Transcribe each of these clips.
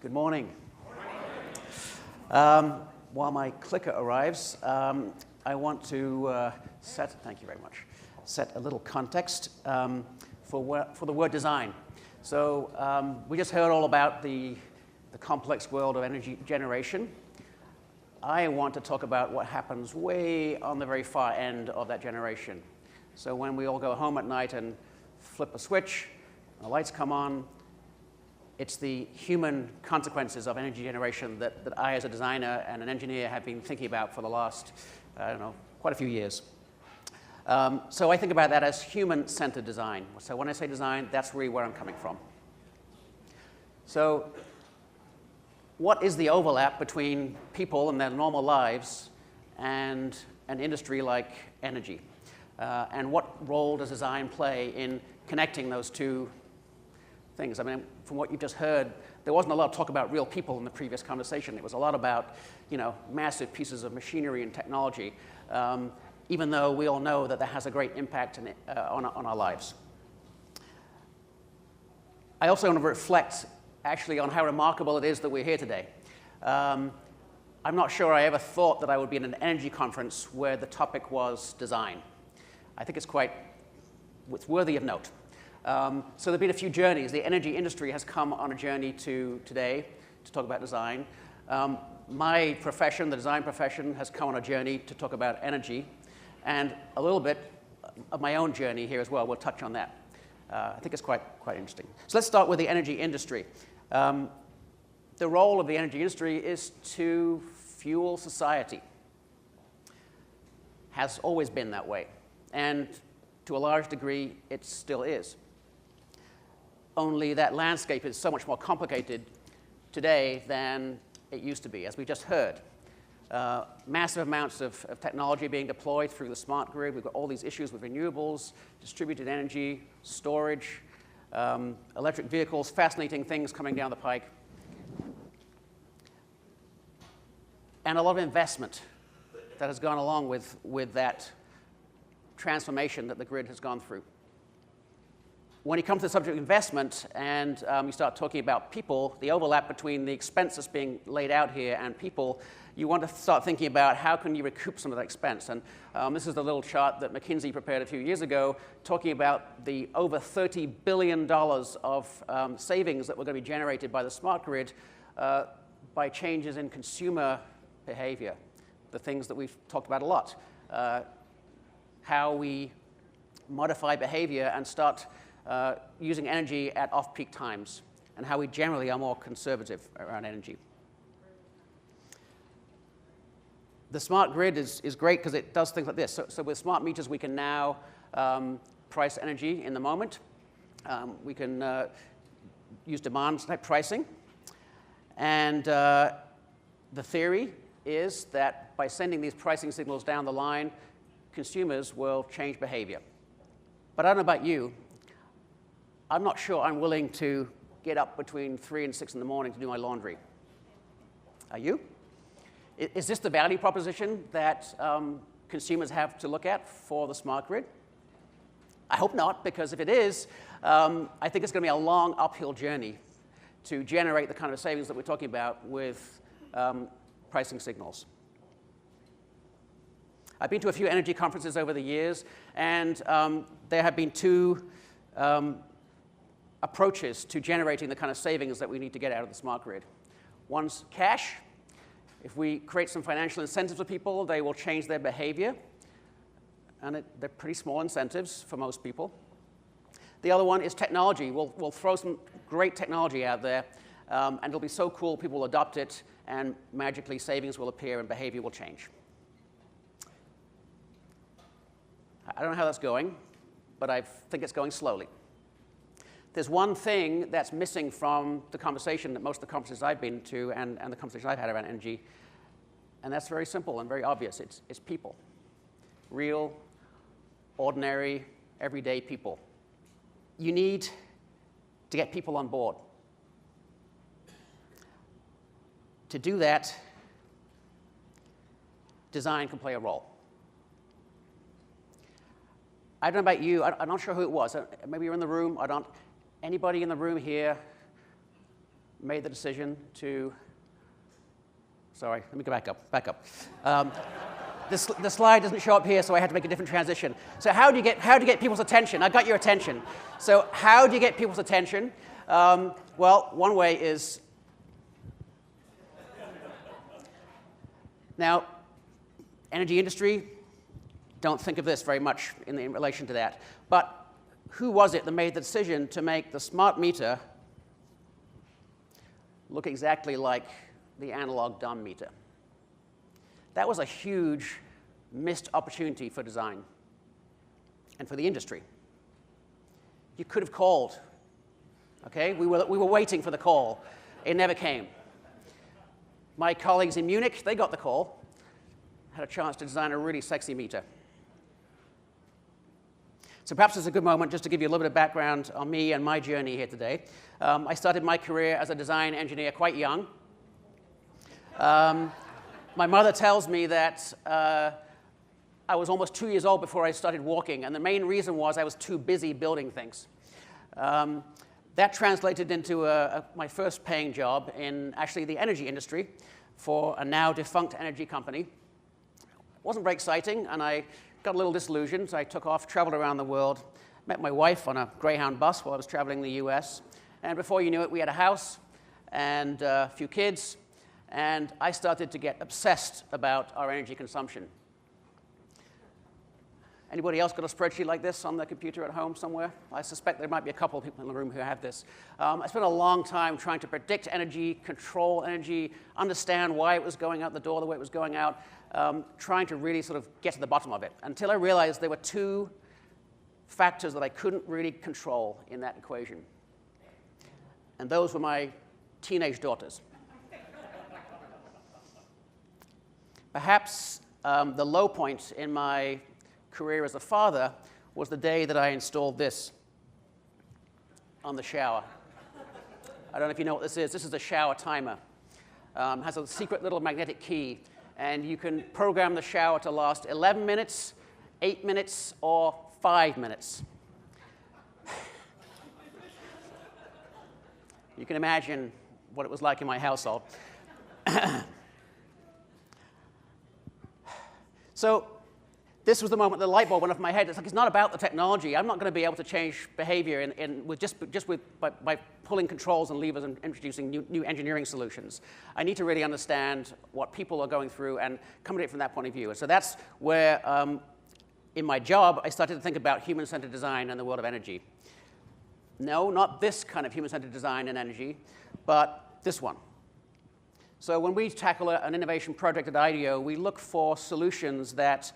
Good morning. While my clicker arrives, I want to thank you very much, set a little context for the word design. So we just heard all about the complex world of energy generation. I want to talk about what happens way on the very far end of that generation. So when we all go home at night and flip a switch, the lights come on, it's the human consequences of energy generation that I, as a designer and an engineer, have been thinking about for the last, quite a few years. So I think about that as human-centered design. So when I say design, that's really where I'm coming from. So what is the overlap between people and their normal lives and an industry like energy? And what role does design play in connecting those two things? I mean, from what you've just heard, there wasn't a lot of talk about real people in the previous conversation. It was a lot about, massive pieces of machinery and technology, even though we all know that that has a great impact on our lives. I also want to reflect, actually, on how remarkable it is that we're here today. I'm not sure I ever thought that I would be in an energy conference where the topic was design. I think it's worthy of note. So there have been a few journeys. The energy industry has come on a journey to today to talk about design. My profession, the design profession, has come on a journey to talk about energy, and a little bit of my own journey here as well. We'll touch on that. I think it's quite interesting. So let's start with the energy industry. The role of the energy industry is to fuel society. Has always been that way, and to a large degree, it still is. Only that landscape is so much more complicated today than it used to be, as we just heard. Massive amounts of technology being deployed through the smart grid. We've got all these issues with renewables, distributed energy, storage, electric vehicles, fascinating things coming down the pike. And a lot of investment that has gone along with that transformation that the grid has gone through. When you come to the subject of investment and you start talking about people, the overlap between the expense that's being laid out here and people, you want to start thinking about how can you recoup some of that expense. And this is the little chart that McKinsey prepared a few years ago, talking about the over $30 billion of savings that were going to be generated by the smart grid by changes in consumer behavior, the things that we've talked about a lot. How we modify behavior and start using energy at off-peak times, and how we generally are more conservative around energy. The smart grid is great because it does things like this. So with smart meters, we can now price energy in the moment. We can use demand-type pricing. And the theory is that by sending these pricing signals down the line, consumers will change behavior. But I don't know about you. I'm not sure I'm willing to get up between 3 and 6 in the morning to do my laundry. Are you? Is this the value proposition that consumers have to look at for the smart grid? I hope not, because if it is, I think it's going to be a long uphill journey to generate the kind of savings that we're talking about with pricing signals. I've been to a few energy conferences over the years, and there have been two approaches to generating the kind of savings that we need to get out of the smart grid. One's cash. If we create some financial incentives for people, they will change their behavior. And they're pretty small incentives for most people. The other one is technology. We'll throw some great technology out there, and it'll be so cool, people will adopt it, and magically savings will appear and behavior will change. I don't know how that's going, but I think it's going slowly. There's one thing that's missing from the conversation that most of the conferences I've been to and the conversations I've had around energy, and that's very simple and very obvious. It's people. Real, ordinary, everyday people. You need to get people on board. To do that, design can play a role. I don't know about you. I'm not sure who it was. Maybe you're in the room. Anybody in the room here made the decision to, sorry, let me go back up. The slide doesn't show up here, so I had to make a different transition. So how do you get people's attention? I got your attention. So how do you get people's attention? Well, one way is, now, energy industry, don't think of this very much in relation to that. But who was it that made the decision to make the smart meter look exactly like the analog dumb meter? That was a huge missed opportunity for design and for the industry. You could have called, okay? We were waiting for the call. It never came. My colleagues in Munich, they got the call, had a chance to design a really sexy meter. So perhaps it's a good moment just to give you a little bit of background on me and my journey here today. I started my career as a design engineer quite young. My mother tells me that I was almost 2 years old before I started walking, and the main reason was I was too busy building things. That translated into my first paying job in actually the energy industry for a now defunct energy company. It wasn't very exciting, and I got a little disillusioned. So I took off, traveled around the world, met my wife on a Greyhound bus while I was traveling the US, and before you knew it, we had a house and a few kids, and I started to get obsessed about our energy consumption. Anybody else got a spreadsheet like this on their computer at home somewhere? I suspect there might be a couple of people in the room who have this. I spent a long time trying to predict energy, control energy, understand why it was going out the door the way it was going out, trying to really sort of get to the bottom of it, until I realized there were two factors that I couldn't really control in that equation. And those were my teenage daughters. Perhaps the low point in my career as a father was the day that I installed this on the shower. I don't know if you know what this is. This is a shower timer. Has a secret little magnetic key, and you can program the shower to last 11 minutes, 8 minutes, or 5 minutes. You can imagine what it was like in my household. So this was the moment the light bulb went off in my head. It's like, it's not about the technology. I'm not going to be able to change behavior by pulling controls and levers and introducing new engineering solutions. I need to really understand what people are going through and come at it from that point of view. And so that's where, in my job, I started to think about human-centered design and the world of energy. No, not this kind of human-centered design and energy, but this one. So when we tackle an innovation project at IDEO, we look for solutions that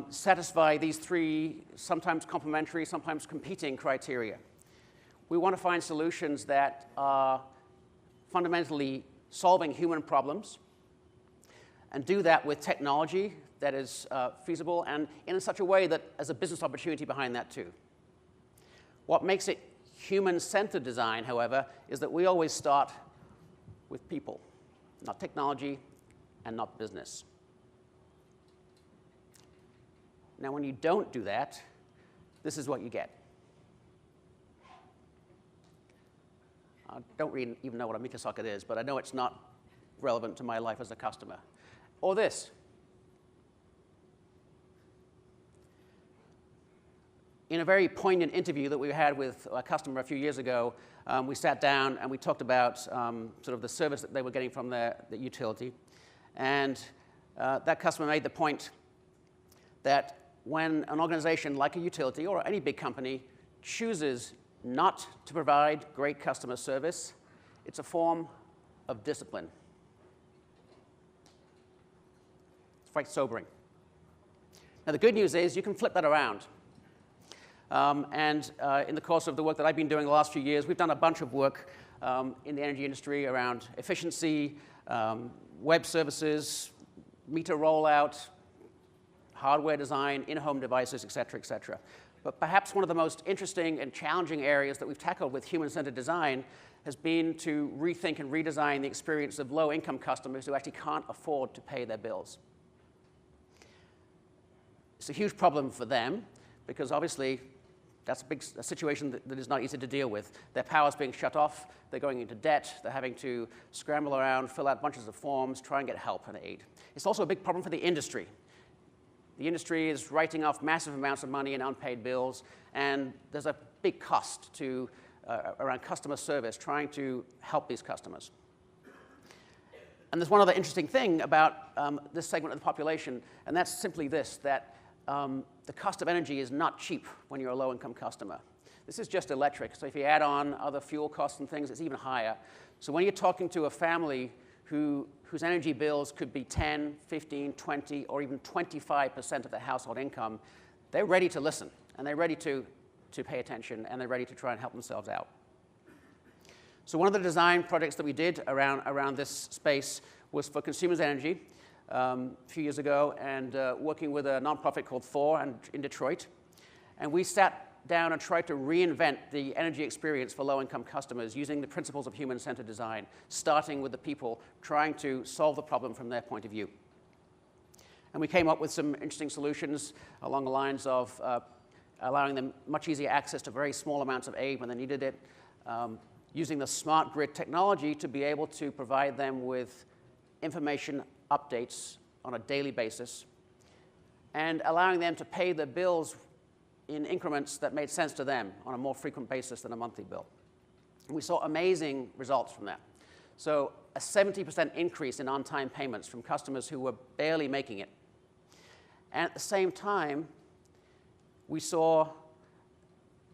satisfy these three, sometimes complementary, sometimes competing criteria. We want to find solutions that are fundamentally solving human problems and do that with technology that is feasible and in such a way that there's a business opportunity behind that too. What makes it human-centered design, however, is that we always start with people, not technology and not business. Now, when you don't do that, this is what you get. I don't really even know what a meter socket is, but I know it's not relevant to my life as a customer. Or this. In a very poignant interview that we had with a customer a few years ago, we sat down and we talked about sort of the service that they were getting from the utility. And that customer made the point that when an organization like a utility or any big company chooses not to provide great customer service, it's a form of discipline. It's quite sobering. Now, the good news is you can flip that around. In the course of the work that I've been doing the last few years, we've done a bunch of work in the energy industry around efficiency, web services, meter rollout, hardware design, in-home devices, et cetera, et cetera. But perhaps one of the most interesting and challenging areas that we've tackled with human-centered design has been to rethink and redesign the experience of low-income customers who actually can't afford to pay their bills. It's a huge problem for them because obviously That's a situation that is not easy to deal with. Their power's being shut off, they're going into debt, they're having to scramble around, fill out bunches of forms, try and get help and aid. It's also a big problem for the industry. The industry is writing off massive amounts of money in unpaid bills, and there's a big cost to, around customer service, trying to help these customers. And there's one other interesting thing about this segment of the population, and that's simply this, that the cost of energy is not cheap when you're a low-income customer. This is just electric, so if you add on other fuel costs and things, it's even higher. So when you're talking to a family whose energy bills could be 10, 15, 20, or even 25% of their household income, they're ready to listen, and they're ready to pay attention, and they're ready to try and help themselves out. So one of the design projects that we did around this space was for Consumers Energy a few years ago, and working with a nonprofit called Thor in Detroit. And we sat down and tried to reinvent the energy experience for low-income customers using the principles of human-centered design, starting with the people, trying to solve the problem from their point of view. And we came up with some interesting solutions along the lines of allowing them much easier access to very small amounts of aid when they needed it, using the smart grid technology to be able to provide them with information updates on a daily basis, and allowing them to pay their bills in increments that made sense to them on a more frequent basis than a monthly bill. And we saw amazing results from that. So a 70% increase in on-time payments from customers who were barely making it. And at the same time, we saw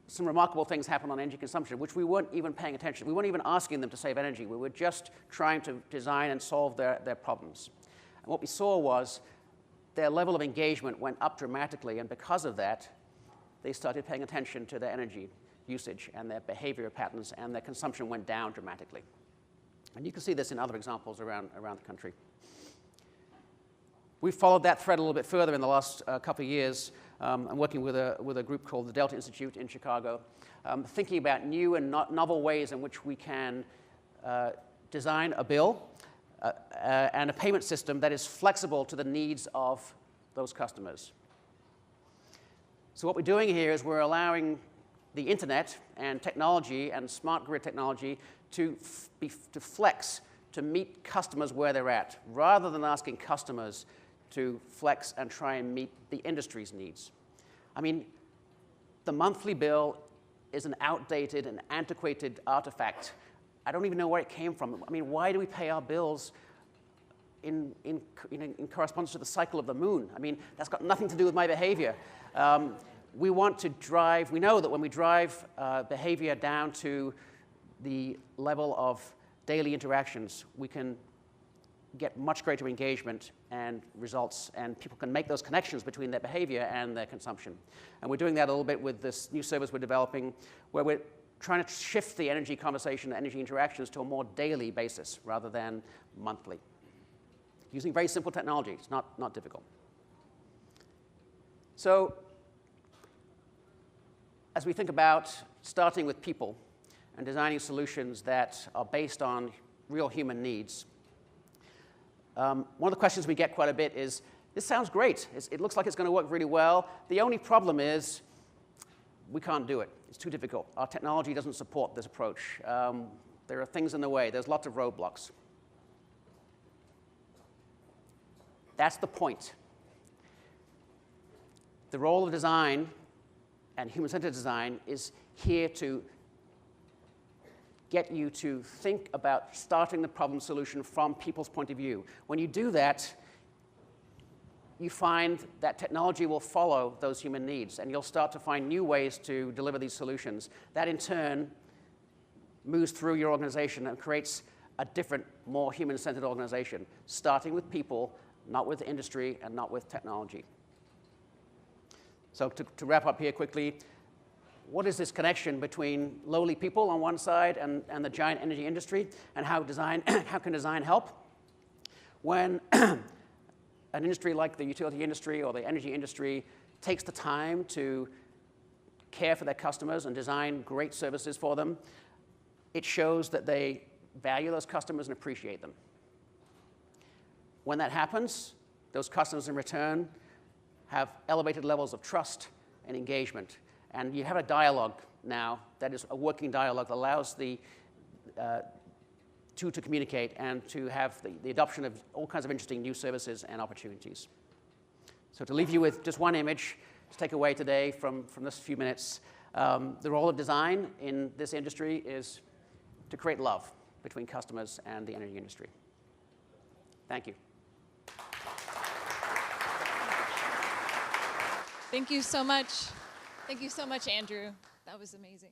some remarkable things happen on energy consumption, which we weren't even paying attention. We weren't even asking them to save energy. We were just trying to design and solve their problems. And what we saw was their level of engagement went up dramatically, and because of that, they started paying attention to their energy usage and their behavior patterns, and their consumption went down dramatically. And you can see this in other examples around the country. We followed that thread a little bit further in the last couple of years. I'm working with a group called the Delta Institute in Chicago, thinking about new and novel ways in which we can design a bill and a payment system that is flexible to the needs of those customers. So what we're doing here is we're allowing the internet and technology and smart grid technology to flex to meet customers where they're at, rather than asking customers to flex and try and meet the industry's needs. I mean, the monthly bill is an outdated and antiquated artifact. I don't even know where it came from. I mean, why do we pay our bills in correspondence to the cycle of the moon? I mean, that's got nothing to do with my behavior. We want to drive, we know that when we drive behavior down to the level of daily interactions, we can get much greater engagement and results, and people can make those connections between their behavior and their consumption. And we're doing that a little bit with this new service we're developing, where we're trying to shift the energy conversation, the energy interactions to a more daily basis rather than monthly. Using very simple technology. It's not difficult. So as we think about starting with people and designing solutions that are based on real human needs, one of the questions we get quite a bit is, this sounds great. It looks like it's going to work really well. The only problem is we can't do it. It's too difficult. Our technology doesn't support this approach. There are things in the way. There's lots of roadblocks. That's the point. The role of design and human-centered design is here to get you to think about starting the problem solution from people's point of view. When you do that, you find that technology will follow those human needs, and you'll start to find new ways to deliver these solutions. That, in turn, moves through your organization and creates a different, more human-centered organization, starting with people, not with industry, and not with technology. So to wrap up here quickly, what is this connection between lowly people on one side and the giant energy industry, and how can design help? When an industry like the utility industry or the energy industry takes the time to care for their customers and design great services for them, it shows that they value those customers and appreciate them. When that happens, those customers in return have elevated levels of trust and engagement. And you have a dialogue now that is a working dialogue that allows the two to communicate and to have the adoption of all kinds of interesting new services and opportunities. So to leave you with just one image to take away today from this few minutes, the role of design in this industry is to create love between customers and the energy industry. Thank you. Thank you so much. Thank you so much, Andrew. That was amazing.